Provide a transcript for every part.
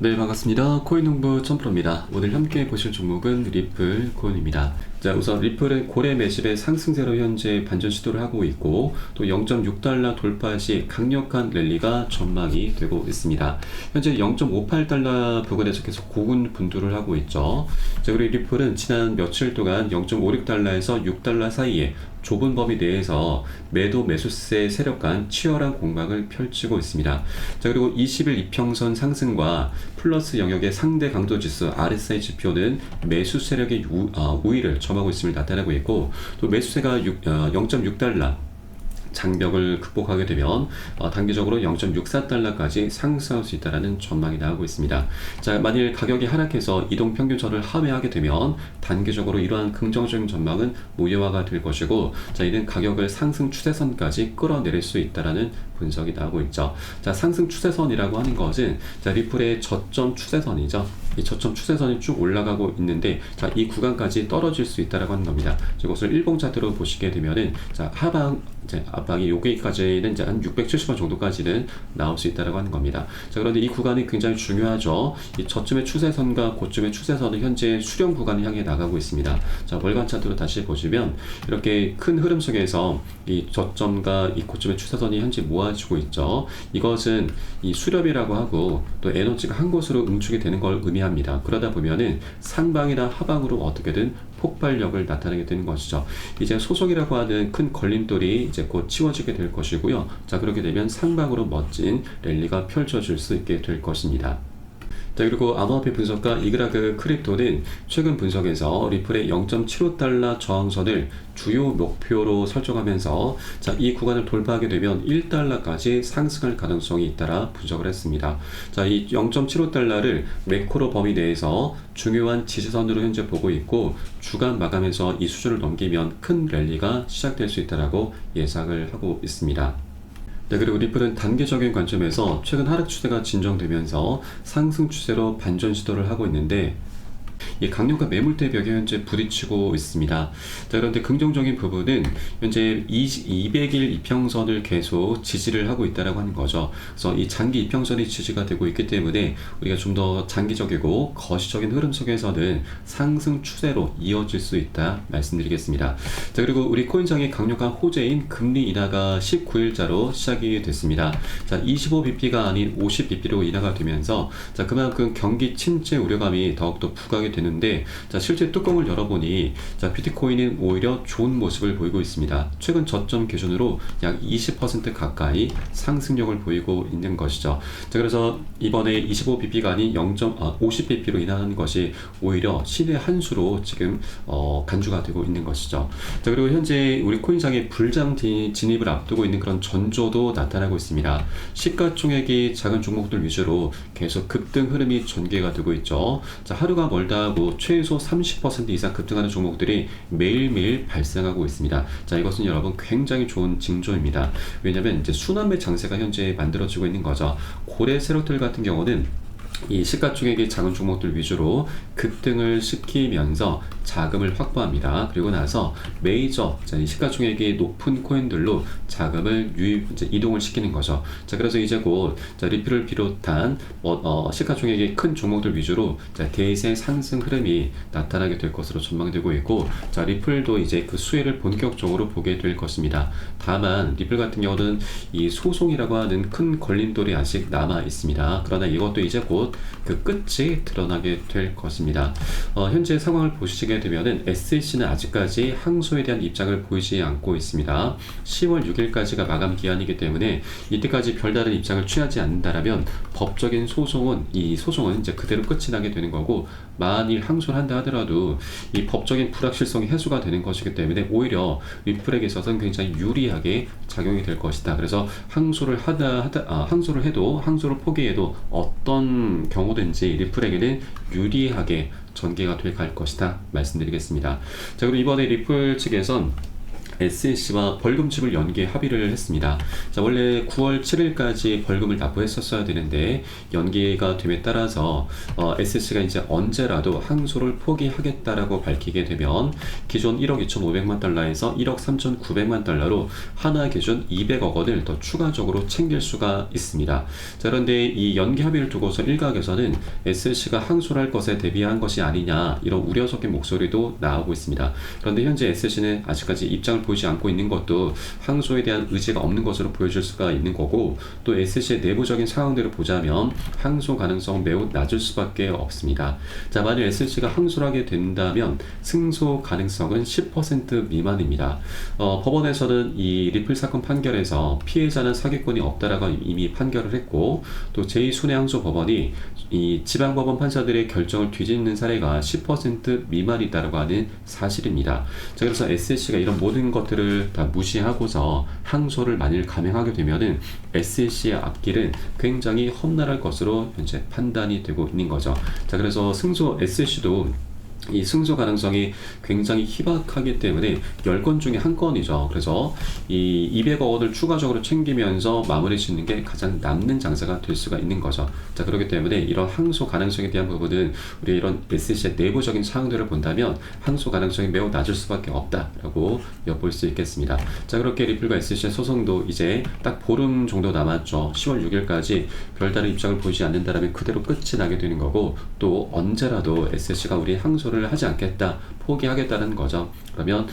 네, 반갑습니다. 코인농부 첨프로입니다. 오늘 함께 보실 종목은 리플 코인입니다. 자, 우선 리플은 고래 매집의 상승세로 현재 반전 시도를 하고 있고, 또 0.6달러 돌파 시 강력한 랠리가 전망이 되고 있습니다. 현재 0.58달러 부근에서 계속 고군 분투를 하고 있죠. 자, 그리고 리플은 지난 며칠 동안 0.56달러에서 6달러 사이에 좁은 범위 내에서 매도 매수세 세력 간 치열한 공방을 펼치고 있습니다. 자, 그리고 20일 이평선 상승과 플러스 영역의 상대 강도 지수 RSI 지표는 매수 세력의 우위를 점하고 있음을 나타내고 있고, 또 매수세가 0.6달러 장벽을 극복하게 되면 단기적으로 0.64달러까지 상승할 수 있다는 전망이 나오고 있습니다. 자, 만일 가격이 하락해서 이동평균선을 하회하게 되면 단기적으로 이러한 긍정적인 전망은 무효화가 될 것이고, 자, 이는 가격을 상승 추세선까지 끌어내릴 수 있다는 분석이 나오고 있죠. 자, 상승 추세선이라고 하는 것은 자, 리플의 저점 추세선이죠. 이 저점 추세선이 쭉 올라가고 있는데, 자, 이 구간까지 떨어질 수 있다라고 하는 겁니다. 이것을 일봉 차트로 보시게 되면은, 자, 하방 이제 앞방이 여기까지는 이제 한 670원 정도까지는 나올 수 있다라고 하는 겁니다. 자, 그런데 이 구간이 굉장히 중요하죠. 이 저점의 추세선과 고점의 추세선은 현재 수렴 구간을 향해 나가고 있습니다. 자, 월간 차트로 다시 보시면 이렇게 큰 흐름 속에서 이 저점과 이 고점의 추세선이 현재 모아지고 있죠. 이것은 이 수렴이라고 하고, 또 에너지가 한 곳으로 응축이 되는 걸 의미합니다. 그러다 보면은 상방이나 하방으로 어떻게든 폭발력을 나타내게 되는 것이죠. 이제 소속이라고 하는 큰 걸림돌이 이제 곧 치워지게 될 것이고요. 자, 그렇게 되면 상방으로 멋진 랠리가 펼쳐질 수 있게 될 것입니다. 자, 그리고 암호화폐 분석가 이그라그 크립토는 최근 분석에서 리플의 0.75달러 저항선을 주요 목표로 설정하면서, 자, 이 구간을 돌파하게 되면 1달러까지 상승할 가능성이 잇따라 분석을 했습니다. 자, 이 0.75달러를 매크로 범위 내에서 중요한 지지선으로 현재 보고 있고, 주간 마감에서 이 수준을 넘기면 큰 랠리가 시작될 수 있다고 예상을 하고 있습니다. 네, 그리고 리플은 단기적인 관점에서 최근 하락 추세가 진정되면서 상승 추세로 반전 시도를 하고 있는데, 이 강력한 매물대 벽에 현재 부딪히고 있습니다. 자, 그런데 긍정적인 부분은 현재 200일 이평선을 계속 지지를 하고 있다라고 하는 거죠. 그래서 이 장기 이평선이 지지가 되고 있기 때문에 우리가 좀 더 장기적이고 거시적인 흐름 속에서는 상승 추세로 이어질 수 있다 말씀드리겠습니다. 자, 그리고 우리 코인장의 강력한 호재인 금리 인하가 19일자로 시작이 됐습니다. 자, 25bp가 아닌 50bp로 인하가 되면서, 자, 그만큼 경기 침체 우려감이 더욱더 부각이 되는데, 자, 실제 뚜껑을 열어보니, 자, 비트코인은 오히려 좋은 모습을 보이고 있습니다. 최근 저점 기준으로 약 20% 가까이 상승력을 보이고 있는 것이죠. 자, 그래서 이번에 25bp가 아닌 50bp로 인하는 것이 오히려 신의 한 수로 지금 간주가 되고 있는 것이죠. 자, 그리고 현재 우리 코인상의 불장 진입을 앞두고 있는 그런 전조도 나타나고 있습니다. 시가총액이 작은 종목들 위주로 계속 급등 흐름이 전개가 되고 있죠. 자, 하루가 멀다 하고 최소 30% 이상 급등하는 종목들이 매일매일 발생하고 있습니다. 자, 이것은 여러분 굉장히 좋은 징조입니다. 왜냐하면 이제 순환매 장세가 현재 만들어지고 있는 거죠. 고래 세력들 같은 경우는 이 시가총액이 작은 종목들 위주로 급등을 시키면서 자금을 확보합니다. 그리고 나서 메이저 시가총액이 높은 코인들로 자금을 이동을 시키는 거죠. 자, 그래서 이제 곧 리플을 비롯한 시가총액이 큰 종목들 위주로 대세 상승 흐름이 나타나게 될 것으로 전망되고 있고, 자, 리플도 이제 그 수혜를 본격적으로 보게 될 것입니다. 다만 리플 같은 경우는 이 소송이라고 하는 큰 걸림돌이 아직 남아 있습니다. 그러나 이것도 이제 곧 그 끝이 드러나게 될 것입니다. 현재 상황을 보시게 되면은 SEC는 아직까지 항소에 대한 입장을 보이지 않고 있습니다. 10월 6일까지가 마감 기한이기 때문에 이때까지 별다른 입장을 취하지 않는다라면 법적인 소송은 이제 그대로 끝이 나게 되는 거고, 만일 항소를 한다 하더라도 이 법적인 불확실성이 해소가 되는 것이기 때문에 오히려 리플에게 있어서는 굉장히 유리하게 작용이 될 것이다. 그래서 항소를 항소를 포기해도 어떤 경우든지 리플에게는 유리하게 전개가 돼 갈 것이다 말씀드리겠습니다. 자, 그리고 이번에 리플 측에선 SSC와 벌금집을 연기에 합의를 했습니다. 자, 원래 9월 7일까지 벌금을 납부했었어야 되는데 연기가 됨에 따라서 SSC가 이제 언제라도 항소를 포기하겠다라고 밝히게 되면 기존 1억 2,500만 달러에서 1억 3,900만 달러로 하나 기준 200억 원을 더 추가적으로 챙길 수가 있습니다. 자, 그런데 이 연기 합의를 두고서 일각에서는 SSC가 항소를 할 것에 대비한 것이 아니냐 이런 우려 섞인 목소리도 나오고 있습니다. 그런데 현재 SSC는 아직까지 입장을 보이지 않고 있는 것도 항소에 대한 의지가 없는 것으로 보여질 수가 있는 거고, 또 SSC의 내부적인 상황들을 보자면 항소 가능성 매우 낮을 수밖에 없습니다. 자, 만일 SSC가 항소를 하게 된다면 승소 가능성은 10% 미만입니다. 법원에서는 이 리플 사건 판결에서 피해자는 사기꾼이 없다라고 이미 판결을 했고, 또 제2순회항소법원이 이 지방법원 판사들의 결정을 뒤집는 사례가 10% 미만이다라고 하는 사실입니다. 자, 그래서 SSC가 이런 모든 것들을 다 무시하고서 항소를 만일 감행하게 되면은 SSC의 앞길은 굉장히 험난할 것으로 현재 판단이 되고 있는 거죠. 자, 그래서 SSC도 이 승소 가능성이 굉장히 희박하기 때문에 10건 중에 한 건이죠. 그래서 이 200억 원을 추가적으로 챙기면서 마무리 짓는 게 가장 남는 장사가 될 수가 있는 거죠. 자, 그렇기 때문에 이런 항소 가능성에 대한 부분은 우리 이런 SSC의 내부적인 사항들을 본다면 항소 가능성이 매우 낮을 수밖에 없다라고 엿볼 수 있겠습니다. 자, 그렇게 리플과 SSC의 소송도 이제 딱 보름 정도 남았죠. 10월 6일까지 별다른 입장을 보이지 않는다라면 그대로 끝이 나게 되는 거고, 또 언제라도 SSC가 우리 항소를 하지 않겠다, 포기하겠다는 거죠. 그러면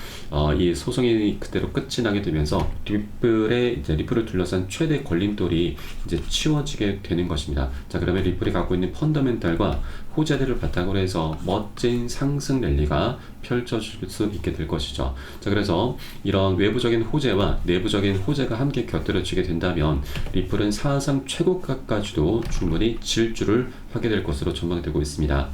이 소송이 그대로 끝이 나게 되면서 리플을 둘러싼 최대 걸림돌이 이제 치워지게 되는 것입니다. 자, 그러면 리플이 갖고 있는 펀더멘탈과 호재들을 바탕으로 해서 멋진 상승 랠리가 펼쳐질 수 있게 될 것이죠. 자, 그래서 이런 외부적인 호재와 내부적인 호재가 함께 곁들여지게 된다면 리플은 사상 최고가까지도 충분히 질주를 하게 될 것으로 전망되고 있습니다.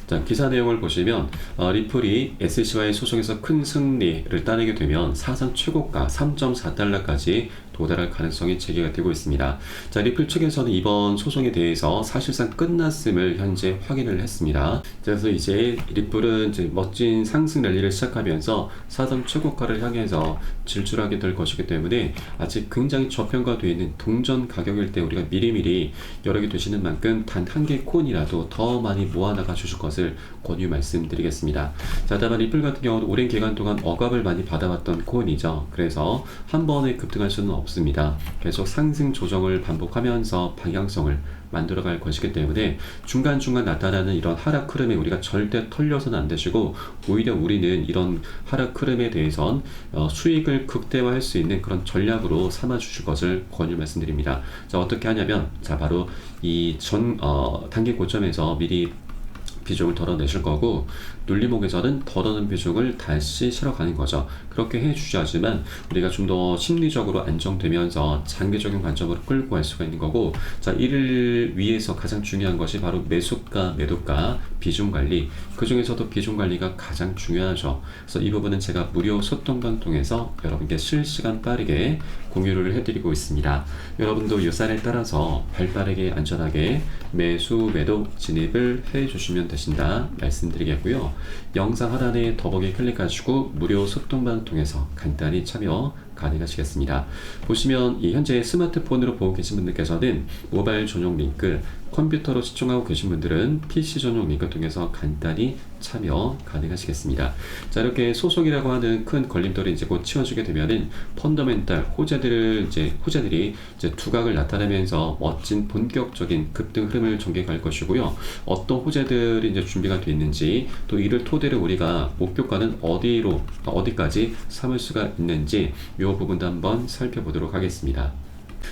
자, 기사 내용을 보시면 리플이 SSC와의 소송에서 큰 승리를 따내게 되면 사상 최고가 3.4달러까지 도달할 가능성이 제기가 되고 있습니다. 자, 리플 측에서는 이번 소송에 대해서 사실상 끝났음을 현재 확인을 했습니다. 그래서 이제 리플은 이제 멋진 상승 랠리를 시작하면서 사상 최고가를 향해서 질주하게 될 것이기 때문에 아직 굉장히 저평가되어 있는 동전 가격일 때 우리가 미리미리 여러 개 되시는 만큼 단 한 개 코인이라도 더 많이 모아나가 주실 것을 권유 말씀드리겠습니다. 자, 다만 리플 같은 경우는 오랜 기간 동안 억압을 많이 받아왔던 코인이죠. 그래서 한 번에 급등할 수는 없습니다. 계속 상승 조정을 반복하면서 방향성을 만들어갈 것이기 때문에 중간중간 나타나는 이런 하락 흐름에 우리가 절대 털려서는 안 되시고, 오히려 우리는 이런 하락 흐름에 대해선 수익을 극대화할 수 있는 그런 전략으로 삼아 주실 것을 권유 말씀드립니다. 자, 어떻게 하냐면, 자, 바로 이 단기 고점에서 미리 비중을 덜어내실 거고, 눌림목에서는 덜어낸 비중을 다시 실어가는 거죠. 그렇게 해주셔야지만 우리가 좀 더 심리적으로 안정되면서 장기적인 관점으로 끌고 갈 수가 있는 거고, 자, 이를 위해서 가장 중요한 것이 바로 매수가, 매도가, 비중 관리, 그 중에서도 비중 관리가 가장 중요하죠. 그래서 이 부분은 제가 무료 소통방 통해서 여러분께 실시간 빠르게 공유를 해드리고 있습니다. 여러분도 이 쌀에 따라서 발빠르게 안전하게 매수, 매도 진입을 해주시면 되신다 말씀드리겠고요. 영상 하단에 더보기 클릭하시고 무료 소통방 통해서 간단히 참여 가능하시겠습니다. 보시면 이 현재 스마트폰으로 보고 계신 분들께서는 모바일 전용 링크, 컴퓨터로 시청하고 계신 분들은 PC 전용 링크 통해서 간단히 참여 가능하시겠습니다. 자, 이렇게 소송이라고 하는 큰 걸림돌이 이제 곧 치워지게 되면은 펀더멘탈 호재들이 이제 두각을 나타내면서 멋진 본격적인 급등 흐름을 전개할 것이고요. 어떤 호재들이 이제 준비가 되어 있는지, 또 이를 토대로 우리가 목표가는 어디까지 삼을 수가 있는지 이 부분도 한번 살펴보도록 하겠습니다.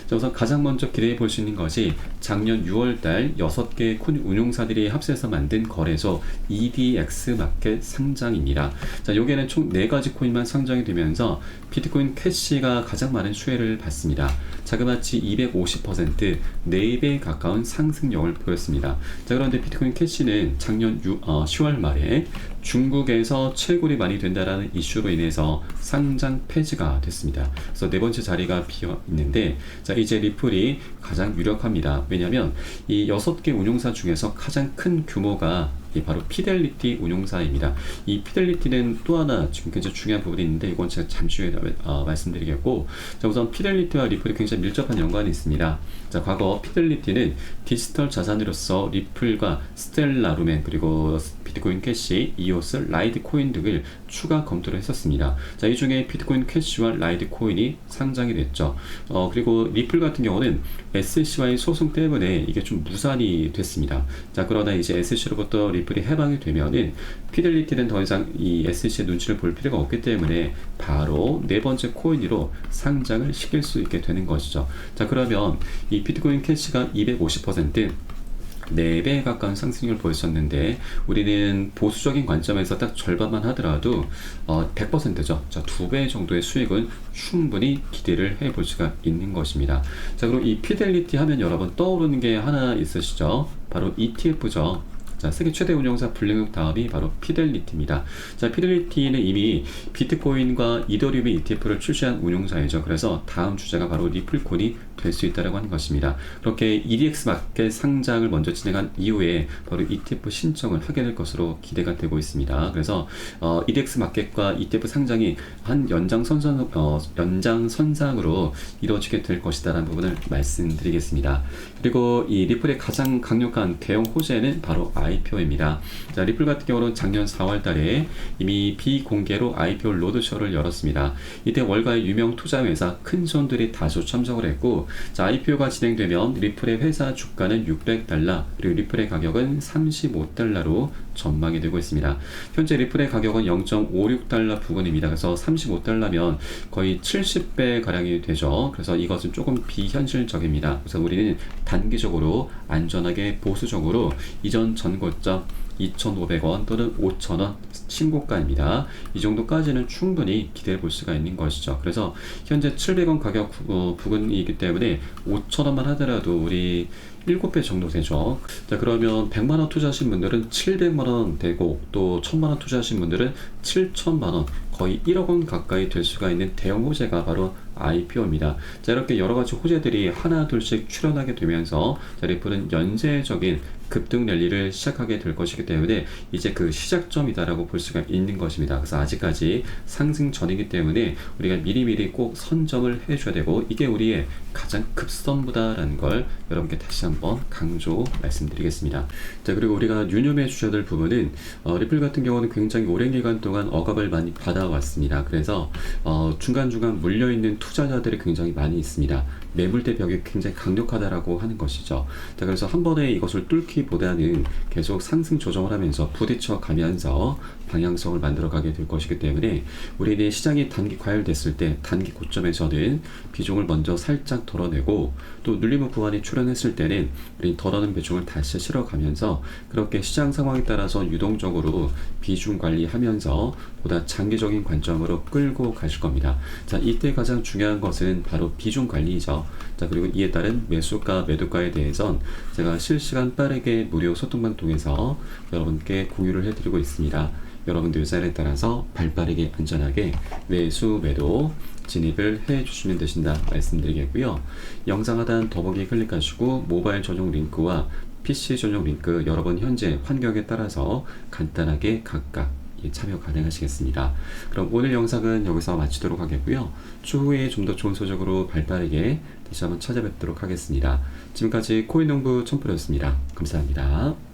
자, 우선 가장 먼저 기대해 볼 수 있는 것이 작년 6월달 6개 코인 운용사들이 합세해서 만든 거래소 EDX 마켓 상장입니다. 자, 여기에는 총 4가지 코인만 상장이 되면서 비트코인 캐시가 가장 많은 수혜를 받습니다. 자그마치 250%, 4배 가까운 상승력을 보였습니다. 자, 그런데 비트코인 캐시는 작년 10월 말에 중국에서 채굴이 많이 된다라는 이슈로 인해서 상장 폐지가 됐습니다. 그래서 4번째 자리가 비어 있는데, 자, 이제 리플이 가장 유력합니다. 왜냐하면 이 6개 운용사 중에서 가장 큰 규모가 바로 피델리티 운용사입니다. 이 피델리티는 또 하나 지금 굉장히 중요한 부분이 있는데 이건 제가 잠시 후에 말씀드리겠고, 자, 우선 피델리티와 리플이 굉장히 밀접한 연관이 있습니다. 자, 과거 피델리티는 디지털 자산으로서 리플과 스텔라 루멘 그리고 비트코인 캐시, 이오스, 라이트코인 등을 추가 검토를 했었습니다. 자, 이 중에 비트코인 캐시와 라이트코인이 상장이 됐죠. 그리고 리플 같은 경우는 SEC와의 소송 때문에 이게 좀 무산이 됐습니다. 자, 그러나 이제 SEC로부터 리플이 해방이 되면은 피델리티는 더 이상 이 SEC의 눈치를 볼 필요가 없기 때문에 바로 네 번째 코인으로 상장을 시킬 수 있게 되는 것이죠. 자, 그러면 이 비트코인 캐시가 250%, 4배에 가까운 상승률을 보였었는데 우리는 보수적인 관점에서 딱 절반만 하더라도 100%죠. 자, 2배 정도의 수익은 충분히 기대를 해볼 수가 있는 것입니다. 자, 그리고 이 피델리티 하면 여러분 떠오르는 게 하나 있으시죠? 바로 ETF죠. 자, 세계 최대 운용사 블랙록 다음이 바로 피델리티입니다. 자, 피델리티는 이미 비트코인과 이더리움의 ETF를 출시한 운용사이죠. 그래서 다음 주자가 바로 리플콘이 될 수 있다고 하는 것입니다. 그렇게 EDX 마켓 상장을 먼저 진행한 이후에 바로 ETF 신청을 하게 될 것으로 기대가 되고 있습니다. 그래서 EDX 마켓과 ETF 상장이 한 연장선상으로 이루어지게 될 것이다라는 부분을 말씀드리겠습니다. 그리고 이 리플의 가장 강력한 대형 호재는 바로 IPO입니다. 자, 리플 같은 경우는 작년 4월 달에 이미 비공개로 IPO 로드쇼를 열었습니다. 이때 월가의 유명 투자회사 큰 손들이 다수 참석을 했고, 자, IPO가 진행되면 리플의 회사 주가는 $600, 그리고 리플의 가격은 $35로 전망이 되고 있습니다. 현재 리플의 가격은 $0.56 부근입니다. 그래서 $35면 거의 70배 가량이 되죠. 그래서 이것은 조금 비현실적입니다. 그래서 우리는 단기적으로 안전하게 보수적으로 이전 전고점 2,500원 또는 5,000원 신고가입니다. 이 정도까지는 충분히 기대해 볼 수가 있는 것이죠. 그래서 현재 700원 가격 부근이기 때문에 5,000원만 하더라도 우리 7배 정도 되죠. 자, 그러면 100만원 투자하신 분들은 700만원 되고, 또 1000만원 투자하신 분들은 7천만원, 거의 1억원 가까이 될 수가 있는 대형 호재가 바로 IPO입니다. 자, 이렇게 여러가지 호재들이 하나 둘씩 출현하게 되면서 자, 리플은 연쇄적인 급등 랠리를 시작하게 될 것이기 때문에 이제 그 시작점이다라고 볼 수가 있는 것입니다. 그래서 아직까지 상승 전이기 때문에 우리가 미리미리 꼭 선점을 해줘야 되고, 이게 우리의 가장 급선무다라는 걸 여러분께 다시 한번 강조 말씀드리겠습니다. 자, 그리고 우리가 유념해 주셔야 될 부분은 리플 같은 경우는 굉장히 오랜 기간 동안 억압을 많이 받아왔습니다. 그래서 중간중간 물려있는 투자자들이 굉장히 많이 있습니다. 매물대 벽이 굉장히 강력하다라고 하는 것이죠. 자, 그래서 한 번에 이것을 뚫기보다는 계속 상승 조정을 하면서 부딪혀 가면서 방향성을 만들어가게 될 것이기 때문에 우리는 시장이 단기 과열됐을 때 단기 고점에서는 비중을 먼저 살짝 덜어내고, 또 눌림목 구간이 출현했을 때는 우리 덜어낸 비중을 다시 실어가면서 그렇게 시장 상황에 따라서 유동적으로 비중 관리하면서 보다 장기적인 관점으로 끌고 가실 겁니다. 자, 이때 가장 중요한 것은 바로 비중 관리이죠. 자, 그리고 이에 따른 매수가 매도가에 대해선 제가 실시간 빠르게 무료 소통방 통해서 여러분께 공유를 해드리고 있습니다. 여러분들 의사에 따라서 발빠르게 안전하게 매수 매도 진입을 해 주시면 되신다 말씀드리겠고요. 영상 하단 더보기 클릭하시고 모바일 전용 링크와 PC 전용 링크 여러분 현재 환경에 따라서 간단하게 각각 참여 가능하시겠습니다. 그럼 오늘 영상은 여기서 마치도록 하겠고요. 추후에 좀 더 좋은 소식으로 발빠르게 다시 한번 찾아뵙도록 하겠습니다. 지금까지 코인농부 첨프로였습니다. 감사합니다.